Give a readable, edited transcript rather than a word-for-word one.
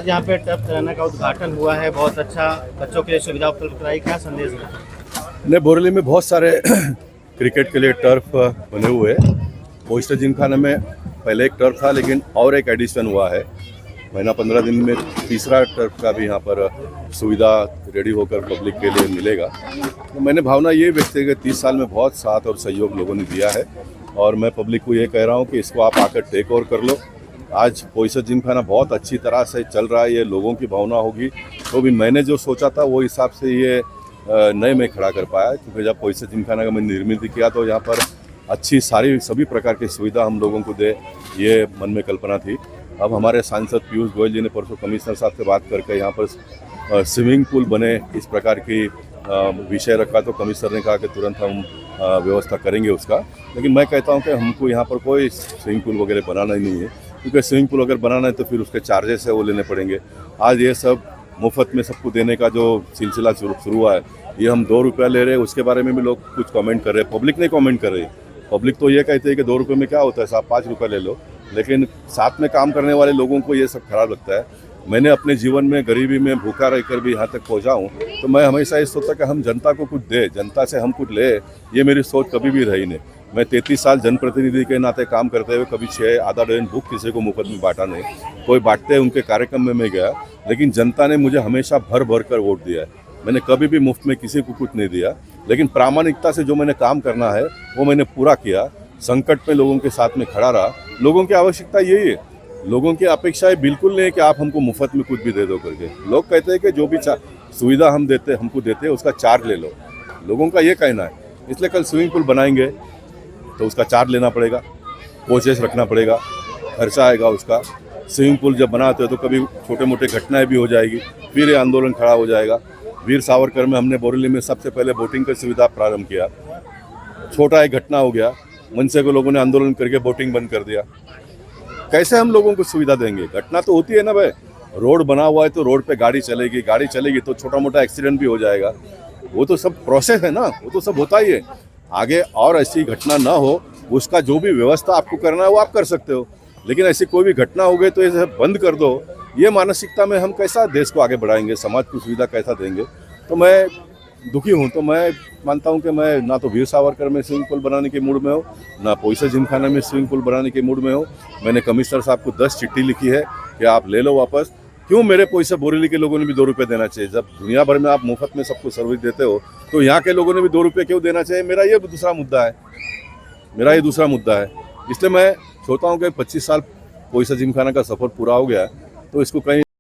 आज यहाँ पे टर्फ तैराना का उद्घाटन हुआ है, बहुत अच्छा बच्चों के लिए सुविधा उपलब्ध कराई, क्या संदेश है? नहीं, बोरेली में बहुत सारे क्रिकेट के लिए टर्फ बने हुए हैं। ओइस्टर जिमखाना में पहले एक टर्फ था, लेकिन और एक एडिशन हुआ है। महीना 15 दिन में तीसरा टर्फ का भी यहाँ पर सुविधा रेडी होकर पब्लिक के लिए मिलेगा। तो मैंने भावना ये व्यक्त की कि 30 साल में बहुत साथ और सहयोग लोगों ने दिया है, और मैं पब्लिक को ये कह रहा हूँ कि इसको आप आकर टेक ओवर कर लो। आज ओइस्टर जिमखाना बहुत अच्छी तरह से चल रहा है, ये लोगों की भावना होगी। तो भी मैंने जो सोचा था वो हिसाब से ये नए में खड़ा कर पाया, क्योंकि जब ओइस्टर जिमखाना का मैंने निर्मित किया तो यहाँ पर अच्छी सभी प्रकार की सुविधा हम लोगों को दे, ये मन में कल्पना थी। अब हमारे सांसद पीयूष गोयल जी ने परसों कमिश्नर साहब से बात करके यहाँ पर स्विमिंग पूल बने इस प्रकार की विषय रखा, तो कमिश्नर ने कहा कि तुरंत हम व्यवस्था करेंगे उसका। लेकिन मैं कहता हूँ कि हमको यहाँ पर कोई स्विमिंग पूल वगैरह बनाना ही नहीं है, क्योंकि स्विमिंग पूल अगर बनाना है तो फिर उसके चार्जेस है वो लेने पड़ेंगे। आज ये सब मुफ्त में सबको देने का जो सिलसिला शुरू हुआ है, ये हम 2 रुपया ले रहे हैं, उसके बारे में भी लोग कुछ कमेंट कर रहे हैं। पब्लिक नहीं कमेंट कर रही है। पब्लिक तो ये कहते हैं कि 2 रुपये में क्या होता है साहब, 5 रुपये ले लो। लेकिन साथ में काम करने वाले लोगों को ये सब खराब लगता है। मैंने अपने जीवन में गरीबी में भूखा रहकर भी यहाँ तक पहुँचा हूँ, तो मैं हमेशा ये सोचता कि हम जनता को कुछ दे, जनता से हम कुछ ले, ये मेरी सोच कभी भी रही नहीं। मैं 33 साल जनप्रतिनिधि के नाते काम करते हुए कभी 6 आधा डजन बुक किसी को मुफ्त में बांटा नहीं। कोई बांटते उनके कार्यक्रम में मैं गया, लेकिन जनता ने मुझे हमेशा भर भर कर वोट दिया है। मैंने कभी भी मुफ्त में किसी को कुछ नहीं दिया, लेकिन प्रामाणिकता से जो मैंने काम करना है वो मैंने पूरा किया। संकट में लोगों के साथ में खड़ा रहा। लोगों की आवश्यकता यही है, लोगों की अपेक्षाएं बिल्कुल नहीं है कि आप हमको मुफ्त में कुछ भी दे दो करके। लोग कहते हैं कि जो भी सुविधा हमको देते हैं उसका चार्ज ले लो, लोगों का ये कहना है। इसलिए कल स्विमिंग पूल बनाएंगे तो उसका चार्ज लेना पड़ेगा, कोचेस रखना पड़ेगा, खर्चा आएगा उसका। स्विमिंग पूल जब बनाते हो तो कभी छोटे मोटे घटनाएं भी हो जाएगी, फिर ये आंदोलन खड़ा हो जाएगा। वीर सावरकर में हमने बोरेली में सबसे पहले बोटिंग की सुविधा प्रारंभ किया। छोटा एक घटना हो गया, मनसे को लोगों ने आंदोलन करके बोटिंग बंद कर दिया। कैसे हम लोगों को सुविधा देंगे? घटना तो होती है ना भाई। रोड बना हुआ है तो रोड पे गाड़ी चलेगी तो छोटा मोटा एक्सीडेंट भी हो जाएगा। वो तो सब प्रोसेस है ना, वो तो सब होता ही है। आगे और ऐसी घटना ना हो, उसका जो भी व्यवस्था आपको करना है वो आप कर सकते हो, लेकिन ऐसी कोई भी घटना हो गई तो इसे बंद कर दो। ये मानसिकता में हम कैसा देश को आगे बढ़ाएंगे, समाज को सुविधा कैसा देंगे? तो मैं दुखी हूँ। तो मैं मानता हूँ कि मैं ना तो वीर सावरकर में स्विमिंग पूल बनाने के मूड में हूँ, ना ओइस्टर जिमखाना में स्विमिंग पूल बनाने के मूड में हूँ। मैंने कमिश्नर साहब को 10 चिट्ठी लिखी है कि आप ले लो वापस। क्यों मेरे पैसे बोरेली के लोगों ने भी 2 रुपये देना चाहिए? जब दुनिया भर में आप मुफ्त में सबको सर्विस देते हो तो यहाँ के लोगों ने भी 2 रुपये क्यों देना चाहिए? मेरा ये दूसरा मुद्दा है। इसलिए मैं सोचता हूँ कि 25 साल ओइस्टर जिमखाना का सफ़र पूरा हो गया, तो इसको कहीं